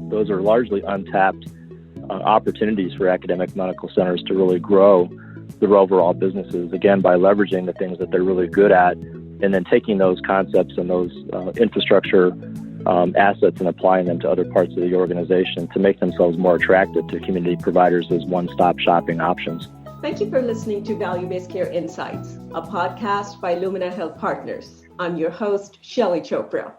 those are largely untapped opportunities for academic medical centers to really grow their overall businesses, again, by leveraging the things that they're really good at, and then taking those concepts and those infrastructure assets and applying them to other parts of the organization to make themselves more attractive to community providers as one-stop shopping options. Thank you for listening to Value-Based Care Insights, a podcast by Lumina Health Partners. I'm your host, Shaillee Chopra.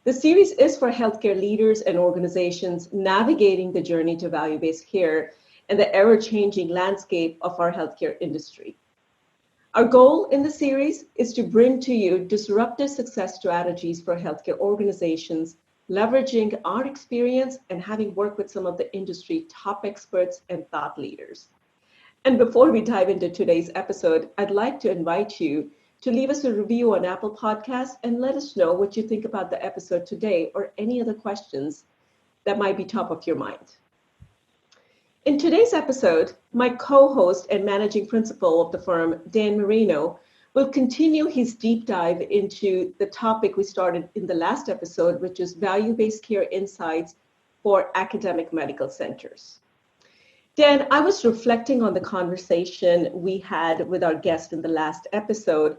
The series is for healthcare leaders and organizations navigating the journey to value-based care and the ever-changing landscape of our healthcare industry. Our goal in the series is to bring to you disruptive success strategies for healthcare organizations, leveraging our experience and having worked with some of the industry top experts and thought leaders. And before we dive into today's episode, I'd like to invite you to leave us a review on Apple Podcasts and let us know what you think about the episode today or any other questions that might be top of your mind. In today's episode, my co-host and managing principal of the firm, Dan Marino, will continue his deep dive into the topic we started in the last episode, which is value-based care insights for academic medical centers. Dan, I was reflecting on the conversation we had with our guest in the last episode,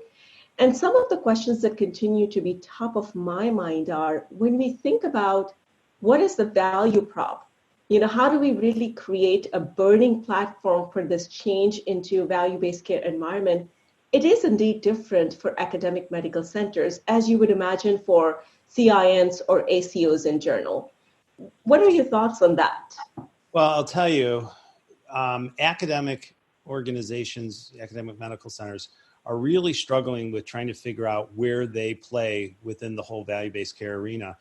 and some of the questions that continue to be top of my mind are, when we think about what is the value prop, how do we really create a burning platform for this change into a value-based care environment? It is indeed different for academic medical centers, as you would imagine for CINs or ACOs in general. What are your thoughts on that? Well, I'll tell you, academic organizations, academic medical centers are really struggling with trying to figure out where they play within the whole value-based care arena.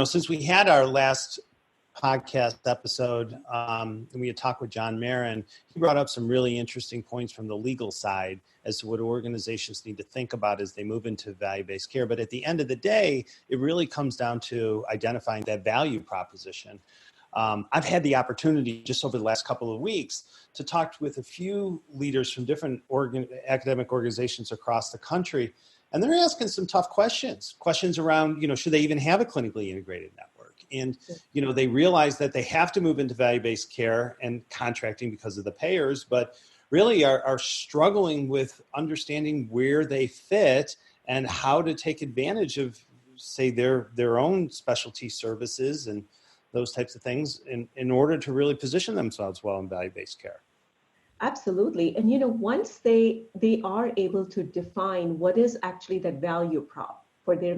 Since we had our last podcast episode, and we had talked with John Marin, he brought up some really interesting points from the legal side as to what organizations need to think about as they move into value-based care. But at the end of the day, it really comes down to identifying that value proposition. I've had the opportunity just over the last couple of weeks to talk with a few leaders from different academic organizations across the country, and they're asking some tough questions around, should they even have a clinically integrated network? And, they realize that they have to move into value-based care and contracting because of the payers, but really are struggling with understanding where they fit and how to take advantage of, say, their own specialty services and those types of things in order to really position themselves well in value-based care. Absolutely. And, once they are able to define what is actually that value prop for their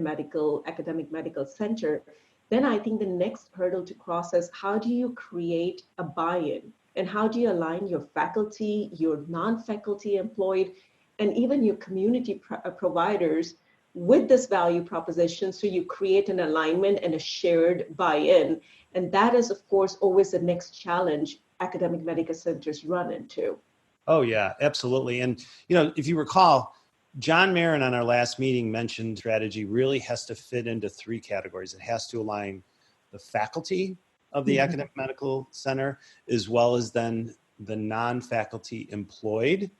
academic medical center, then I think the next hurdle to cross is, how do you create a buy-in? And how do you align your faculty, your non-faculty employed, and even your community providers with this value proposition, so you create an alignment and a shared buy-in? And that is, of course, always the next challenge academic medical centers run into. Oh, yeah, absolutely. And, if you recall, John Marin on our last meeting mentioned strategy really has to fit into three categories. It has to align the faculty of the academic medical center, as well as then the non-faculty employed,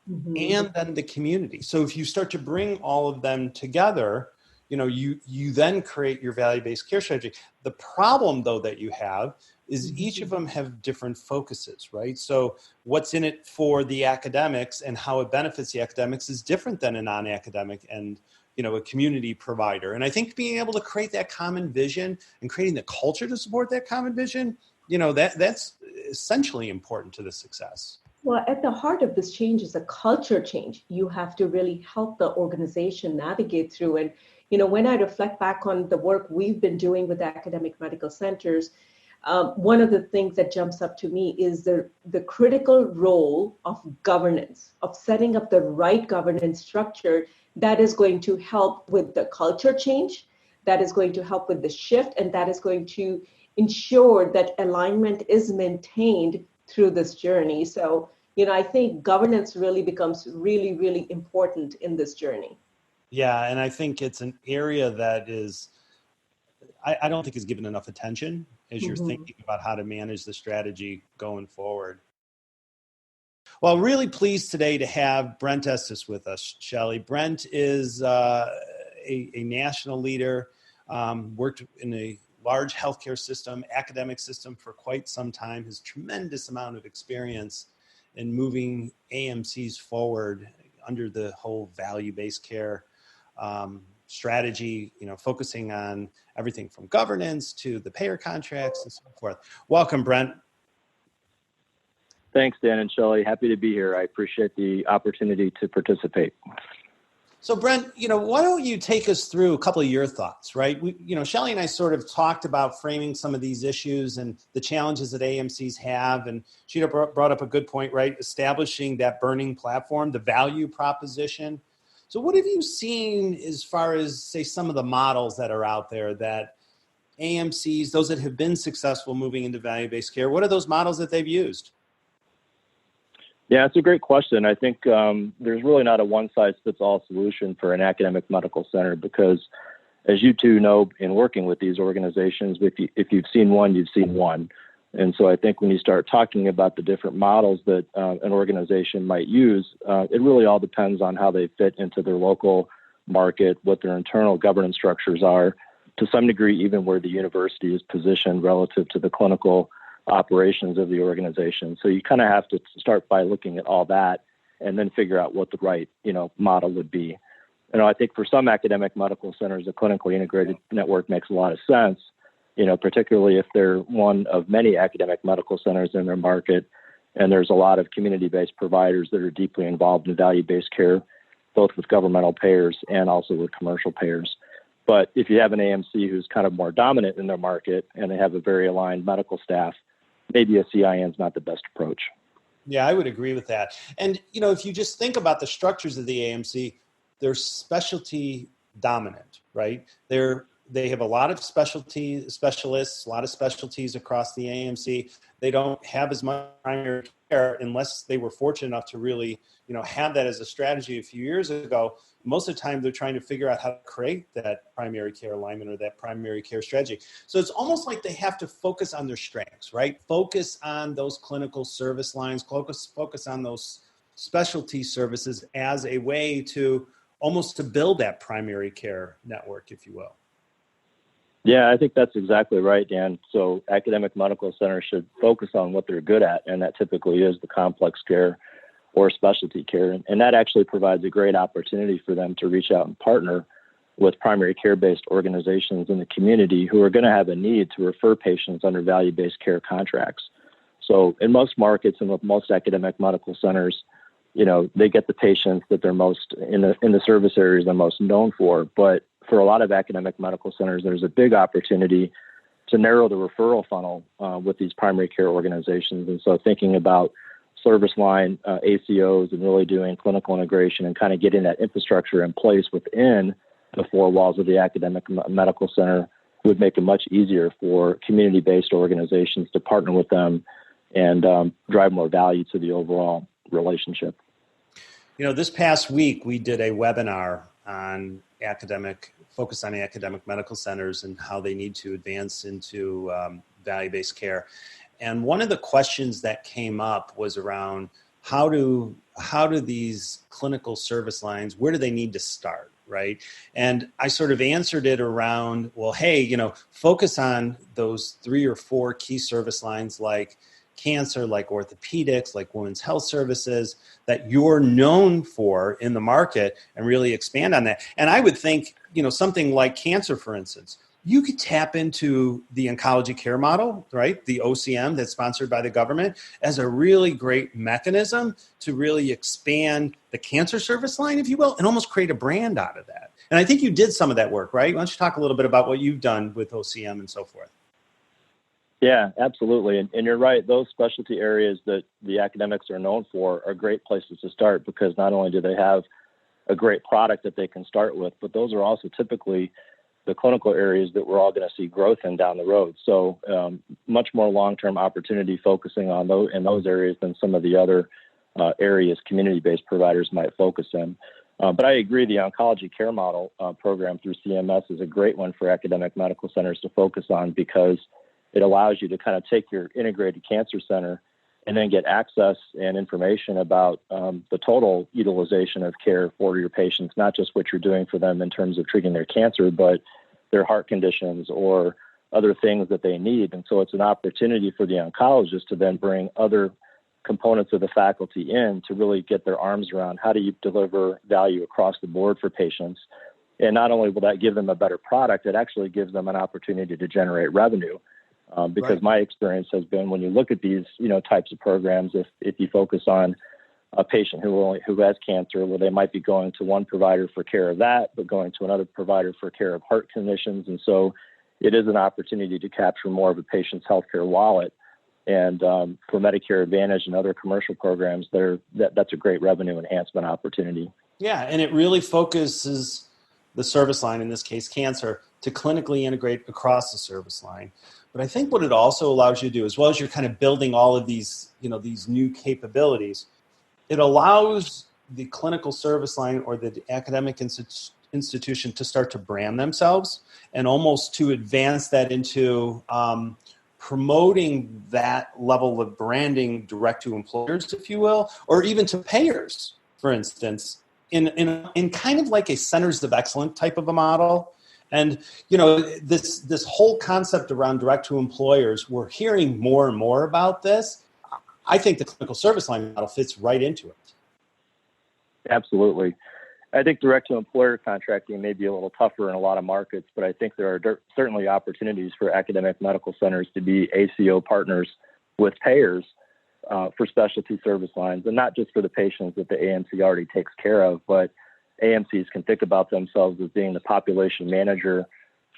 and then the community. So if you start to bring all of them together, you then create your value-based care strategy. The problem, though, that you have is each of them have different focuses, right? So what's in it for the academics and how it benefits the academics is different than a non-academic and, a community provider. And I think being able to create that common vision and creating the culture to support that common vision, that's essentially important to the success. Well, at the heart of this change is a culture change. You have to really help the organization navigate through. And, when I reflect back on the work we've been doing with academic medical centers, one of the things that jumps up to me is the critical role of governance, of setting up the right governance structure that is going to help with the culture change, that is going to help with the shift, and that is going to ensure that alignment is maintained through this journey. So, I think governance really becomes really, really important in this journey. Yeah, and I think it's an area that is, I don't think is given enough attention as you're thinking about how to manage the strategy going forward. Well, really pleased today to have Brent Estes with us, Shaillee. Brent is a national leader, worked in a large healthcare system, academic system for quite some time, has tremendous amount of experience in moving AMCs forward under the whole value-based care strategy, focusing on everything from governance to the payer contracts and so forth. Welcome, Brent. Thanks, Dan and Shaillee. Happy to be here. I appreciate the opportunity to participate. So, Brent, why don't you take us through a couple of your thoughts, right? Shaillee and I sort of talked about framing some of these issues and the challenges that AMCs have, and she brought up a good point, right? Establishing that burning platform, the value proposition. So what have you seen as far as, say, some of the models that are out there that AMCs, those that have been successful moving into value-based care, what are those models that they've used? Yeah, it's a great question. I think there's really not a one-size-fits-all solution for an academic medical center because, as you two know, in working with these organizations, if you've seen one, you've seen one. And so I think when you start talking about the different models that an organization might use, it really all depends on how they fit into their local market, what their internal governance structures are, to some degree, even where the university is positioned relative to the clinical operations of the organization. So you kind of have to start by looking at all that and then figure out what the right, model would be. I think for some academic medical centers, a clinically integrated network makes a lot of sense, particularly if they're one of many academic medical centers in their market. And there's a lot of community-based providers that are deeply involved in value-based care, both with governmental payers and also with commercial payers. But if you have an AMC who's kind of more dominant in their market and they have a very aligned medical staff, maybe a CIN is not the best approach. Yeah, I would agree with that. And, if you just think about the structures of the AMC, they're specialty dominant, right? They have a lot of specialists, a lot of specialties across the AMC. They don't have as much primary care unless they were fortunate enough to really, have that as a strategy a few years ago. Most of the time, they're trying to figure out how to create that primary care alignment or that primary care strategy. So it's almost like they have to focus on their strengths, right? Focus on those clinical service lines, focus on those specialty services as a way to almost to build that primary care network, if you will. Yeah, I think that's exactly right, Dan. So academic medical centers should focus on what they're good at, and that typically is the complex care or specialty care. And that actually provides a great opportunity for them to reach out and partner with primary care-based organizations in the community who are going to have a need to refer patients under value-based care contracts. So in most markets and with most academic medical centers, they get the patients that they're most in the service areas they're most known for. But for a lot of academic medical centers, there's a big opportunity to narrow the referral funnel with these primary care organizations. And so thinking about service line ACOs and really doing clinical integration and kind of getting that infrastructure in place within the four walls of the academic medical center would make it much easier for community-based organizations to partner with them and drive more value to the overall relationship. This past week, we did a webinar on focus on academic medical centers and how they need to advance into value-based care. And one of the questions that came up was around how do these clinical service lines, where do they need to start, right? And I sort of answered it around, well, hey, focus on those 3 or 4 key service lines like cancer, like orthopedics, like women's health services that you're known for in the market and really expand on that. And I would think, something like cancer, for instance, you could tap into the oncology care model, right? The OCM that's sponsored by the government as a really great mechanism to really expand the cancer service line, if you will, and almost create a brand out of that. And I think you did some of that work, right? Why don't you talk a little bit about what you've done with OCM and so forth? Yeah, absolutely. And you're right. Those specialty areas that the academics are known for are great places to start because not only do they have a great product that they can start with, but those are also typically the clinical areas that we're all going to see growth in down the road. So much more long-term opportunity focusing on those areas than some of the other areas community-based providers might focus in. But I agree, the oncology care model program through CMS is a great one for academic medical centers to focus on because it allows you to kind of take your integrated cancer center and then get access and information about the total utilization of care for your patients, not just what you're doing for them in terms of treating their cancer, but their heart conditions or other things that they need. And so it's an opportunity for the oncologist to then bring other components of the faculty in to really get their arms around how do you deliver value across the board for patients. And not only will that give them a better product, it actually gives them an opportunity to generate revenue. Because Right. my experience has been when you look at these, types of programs, if you focus on a patient who has cancer, well, they might be going to one provider for care of that, but going to another provider for care of heart conditions. And so it is an opportunity to capture more of a patient's healthcare wallet. And for Medicare Advantage and other commercial programs, that's a great revenue enhancement opportunity. Yeah, and it really focuses the service line, in this case cancer, to clinically integrate across the service line. But I think what it also allows you to do, as well as you're kind of building all of these, these new capabilities, it allows the clinical service line or the academic institution to start to brand themselves and almost to advance that into promoting that level of branding direct to employers, if you will, or even to payers, for instance, in kind of like a centers of excellence type of a model. And, this whole concept around direct to employers, we're hearing more and more about this. I think the clinical service line model fits right into it. Absolutely. I think direct to employer contracting may be a little tougher in a lot of markets, but I think there are certainly opportunities for academic medical centers to be ACO partners with payers for specialty service lines, and not just for the patients that the AMC already takes care of, but AMCs can think about themselves as being the population manager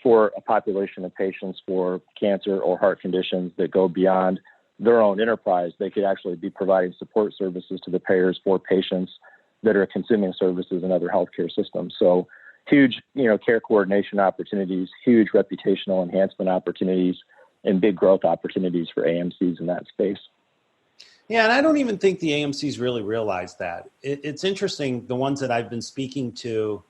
for a population of patients for cancer or heart conditions that go beyond their own enterprise. They could actually be providing support services to the payers for patients that are consuming services in other healthcare systems. So huge, care coordination opportunities, huge reputational enhancement opportunities, and big growth opportunities for AMCs in that space. Yeah, and I don't even think the AMCs really realize that. It's interesting, the ones that I've been speaking to,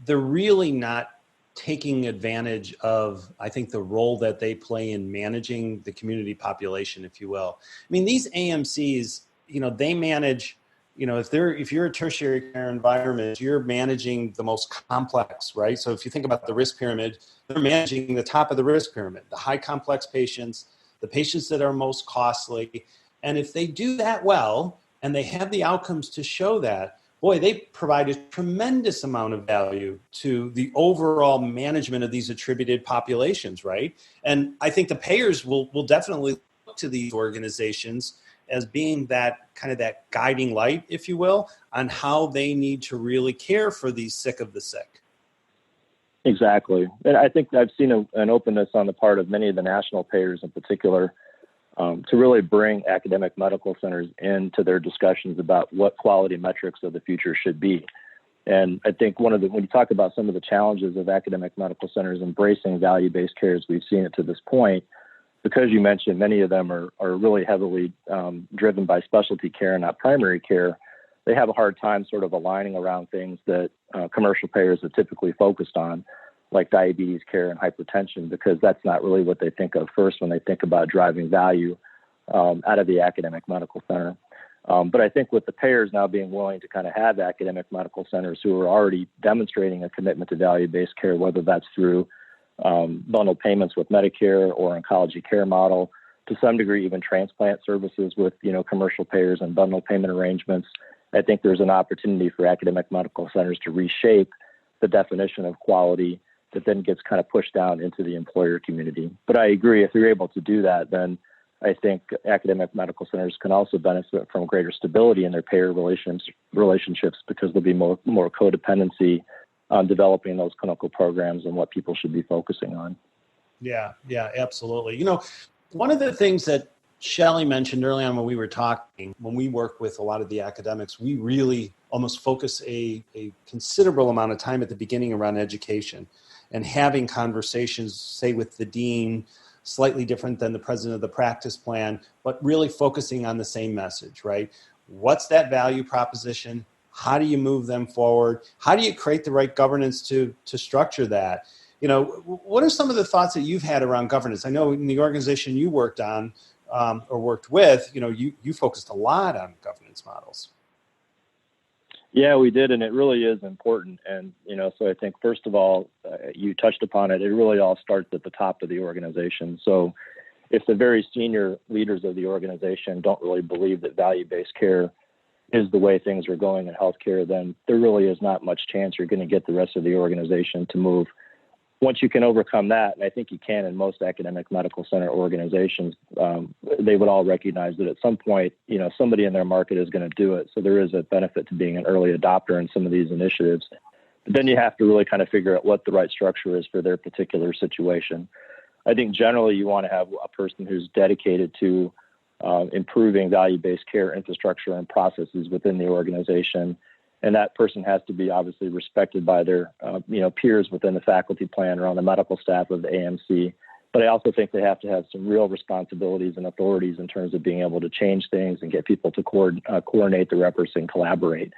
they're really not taking advantage of, I think, the role that they play in managing the community population, if you will. I mean, these AMCs, they manage, if you're a tertiary care environment, you're managing the most complex, right? So if you think about the risk pyramid, they're managing the top of the risk pyramid, the high complex patients, the patients that are most costly. And if they do that well, and they have the outcomes to show that, boy, they provide a tremendous amount of value to the overall management of these attributed populations, right? And I think the payers will definitely look to these organizations as being that kind of that guiding light, if you will, on how they need to really care for these sick of the sick. Exactly. And I think I've seen an openness on the part of many of the national payers in particular to really bring academic medical centers into their discussions about what quality metrics of the future should be. And I think when you talk about some of the challenges of academic medical centers embracing value-based care as we've seen it to this point, because you mentioned many of them are really heavily driven by specialty care and not primary care, they have a hard time sort of aligning around things that commercial payers have typically focused on, like diabetes care and hypertension, because that's not really what they think of first when they think about driving value out of the academic medical center. But I think with the payers now being willing to kind of have academic medical centers who are already demonstrating a commitment to value-based care, whether that's through bundled payments with Medicare or oncology care model, to some degree even transplant services with commercial payers and bundled payment arrangements, I think there's an opportunity for academic medical centers to reshape the definition of quality that then gets kind of pushed down into the employer community. But I agree, if you're able to do that, then I think academic medical centers can also benefit from greater stability in their payer relationships because there'll be more codependency on developing those clinical programs and what people should be focusing on. Yeah, absolutely. One of the things that Shaillee mentioned early on when we were talking, when we work with a lot of the academics, we really almost focus a considerable amount of time at the beginning around education and having conversations, say, with the dean, slightly different than the president of the practice plan, but really focusing on the same message, right? What's that value proposition? How do you move them forward? How do you create the right governance to structure that? What are some of the thoughts that you've had around governance? I know in the organization you worked on or worked with, you focused a lot on governance models. Yeah, we did, and it really is important. And, so I think, first of all, you touched upon it, it really all starts at the top of the organization. So if the very senior leaders of the organization don't really believe that value-based care is the way things are going in healthcare, then there really is not much chance you're going to get the rest of the organization to move. Once you can overcome that, and I think you can in most academic medical center organizations, they would all recognize that at some point, somebody in their market is going to do it. So there is a benefit to being an early adopter in some of these initiatives. But then you have to really kind of figure out what the right structure is for their particular situation. I think generally you want to have a person who's dedicated to improving value-based care infrastructure and processes within the organization. And that person has to be obviously respected by their, peers within the faculty plan or on the medical staff of the AMC. But I also think they have to have some real responsibilities and authorities in terms of being able to change things and get people to coordinate their efforts and collaborate.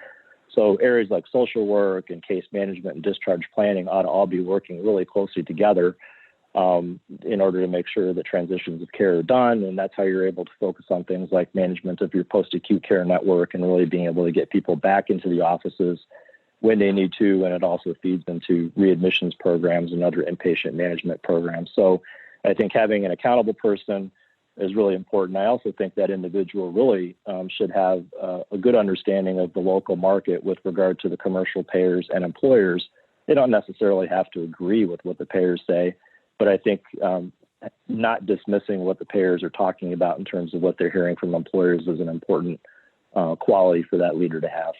So areas like social work and case management and discharge planning ought to all be working really closely together in order to make sure that transitions of care are done. And that's how you're able to focus on things like management of your post-acute care network and really being able to get people back into the offices when they need to. And it also feeds into readmissions programs and other inpatient management programs. So I think having an accountable person is really important. I also think that individual really should have a good understanding of the local market with regard to the commercial payers and employers. They don't necessarily have to agree with what the payers say, but I think not dismissing what the payers are talking about in terms of what they're hearing from employers is an important quality for that leader to have.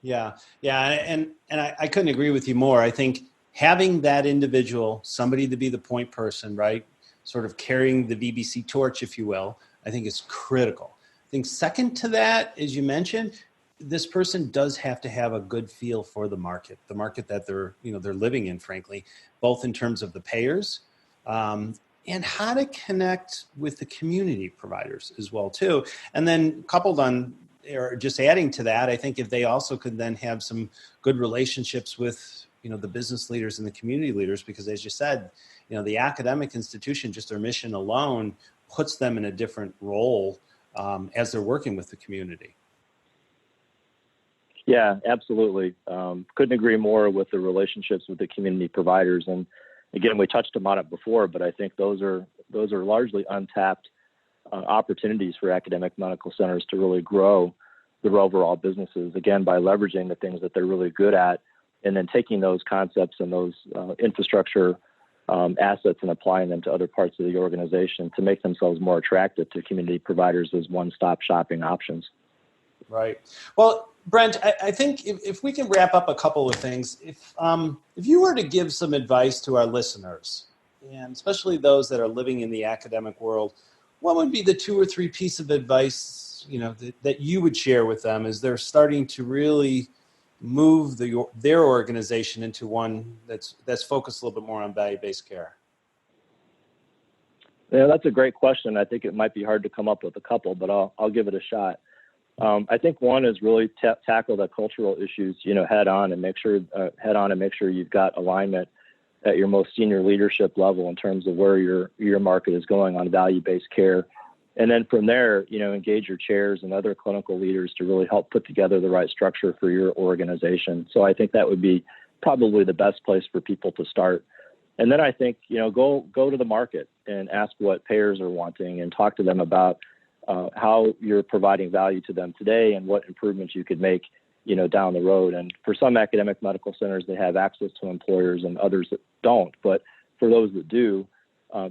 Yeah. And I couldn't agree with you more. I think having that individual, somebody to be the point person, right, sort of carrying the VBC torch, if you will, I think is critical. I think second to that, as you mentioned, this person does have to have a good feel for the market that they're living in, frankly, both in terms of the payers and how to connect with the community providers as well, too. And then coupled on, or just adding to that, I think if they also could then have some good relationships with, the business leaders and the community leaders, because as you said, the academic institution, just their mission alone puts them in a different role as they're working with the community. Yeah, absolutely. Couldn't agree more with the relationships with the community providers. And again, we touched on it before, but I think those are largely untapped opportunities for academic medical centers to really grow their overall businesses, again, by leveraging the things that they're really good at, and then taking those concepts and those infrastructure assets and applying them to other parts of the organization to make themselves more attractive to community providers as one-stop shopping options. Right. Well, Brent, I think if we can wrap up a couple of things, if you were to give some advice to our listeners, and especially those that are living in the academic world, what would be the 2 or 3 pieces of advice, that you would share with them as they're starting to really move their organization into one that's focused a little bit more on value-based care? Yeah, that's a great question. I think it might be hard to come up with a couple, but I'll give it a shot. I think one is really tackle the cultural issues, head on and make sure you've got alignment at your most senior leadership level in terms of where your market is going on value-based care. And then from there, engage your chairs and other clinical leaders to really help put together the right structure for your organization. So I think that would be probably the best place for people to start. And then I think, go to the market and ask what payers are wanting and talk to them about how you're providing value to them today and what improvements you could make, down the road. And for some academic medical centers, they have access to employers and others that don't. But for those that do,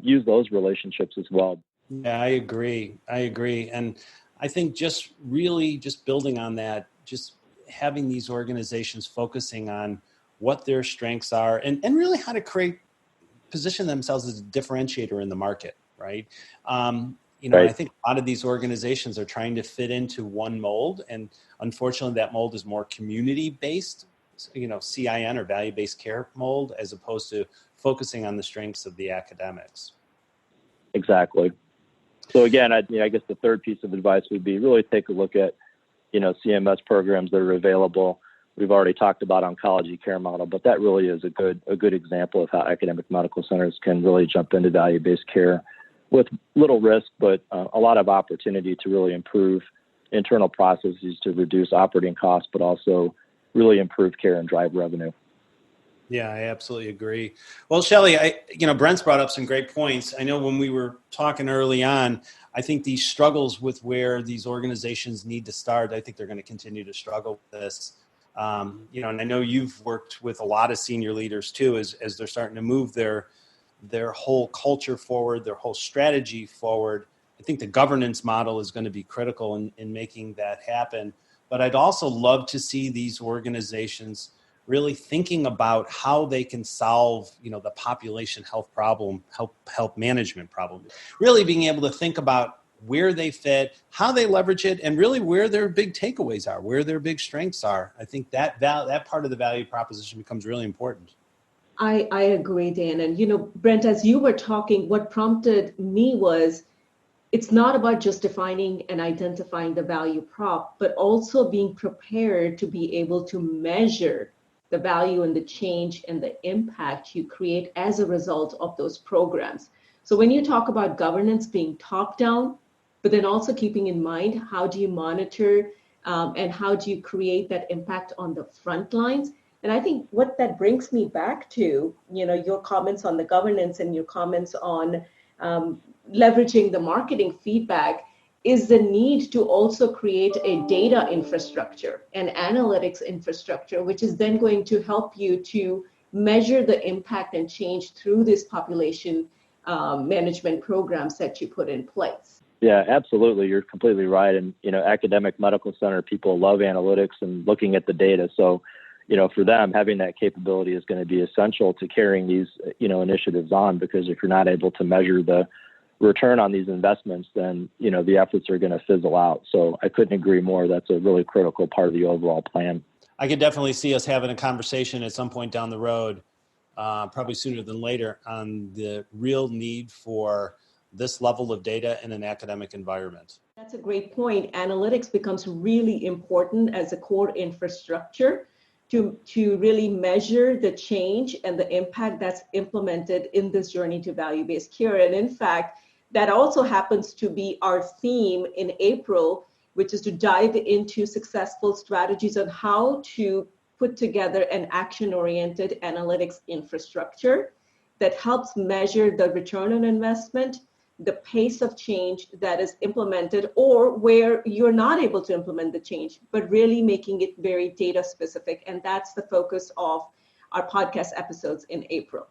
use those relationships as well. Yeah, I agree. And I think just building on that, just having these organizations focusing on what their strengths are and really how to position themselves as a differentiator in the market, right? Right. I think a lot of these organizations are trying to fit into one mold, and unfortunately that mold is more community-based, CIN or value-based care mold, as opposed to focusing on the strengths of the academics. Exactly. So again, I guess the third piece of advice would be really take a look at, CMS programs that are available. We've already talked about oncology care model, but that really is a good example of how academic medical centers can really jump into value-based care with little risk, but a lot of opportunity to really improve internal processes to reduce operating costs, but also really improve care and drive revenue. Yeah, I absolutely agree. Well, Shaillee, Brent's brought up some great points. I know when we were talking early on, I think these struggles with where these organizations need to start, I think they're going to continue to struggle with this. And I know you've worked with a lot of senior leaders too, as they're starting to move their whole culture forward, their whole strategy forward. I think the governance model is going to be critical in making that happen. But I'd also love to see these organizations really thinking about how they can solve, the population health problem, health management problem. Really being able to think about where they fit, how they leverage it, and really where their big takeaways are, where their big strengths are. I think that part of the value proposition becomes really important. I agree, Dan. And, Brent, as you were talking, what prompted me was it's not about just defining and identifying the value prop, but also being prepared to be able to measure the value and the change and the impact you create as a result of those programs. So when you talk about governance being top down, but then also keeping in mind, how do you monitor and how do you create that impact on the front lines? And I think what that brings me back to, your comments on the governance and your comments on leveraging the marketing feedback is the need to also create a data infrastructure and analytics infrastructure, which is then going to help you to measure the impact and change through this population management programs that you put in place. Yeah, absolutely. You're completely right. And, academic medical center people love analytics and looking at the data. So, for them, having that capability is going to be essential to carrying these, initiatives on, because if you're not able to measure the return on these investments, then, the efforts are going to fizzle out. So I couldn't agree more. That's a really critical part of the overall plan. I could definitely see us having a conversation at some point down the road, probably sooner than later, on the real need for this level of data in an academic environment. That's a great point. Analytics becomes really important as a core infrastructure to really measure the change and the impact that's implemented in this journey to value-based care. And in fact, that also happens to be our theme in April, which is to dive into successful strategies on how to put together an action-oriented analytics infrastructure that helps measure the return on investment, the pace of change that is implemented, or where you're not able to implement the change, but really making it very data specific. And that's the focus of our podcast episodes in April.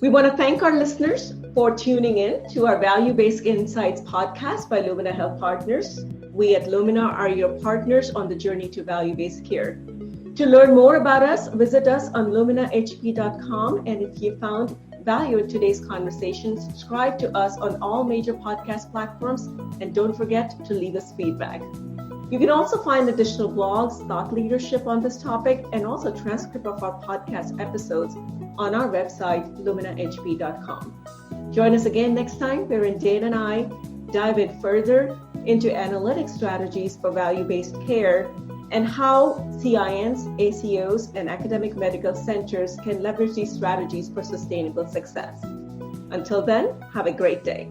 We want to thank our listeners for tuning in to our Value-Based Insights podcast by Lumina Health Partners. We at Lumina are your partners on the journey to value-based care. To learn more about us, visit us on luminahp.com. And if you found value in today's conversation, subscribe to us on all major podcast platforms, and don't forget to leave us feedback. You can also find additional blogs, thought leadership on this topic, and also transcript of our podcast episodes on our website, luminahp.com. Join us again next time, wherein Dan and I dive in further into analytic strategies for value-based care and how CINs, ACOs, and academic medical centers can leverage these strategies for sustainable success. Until then, have a great day.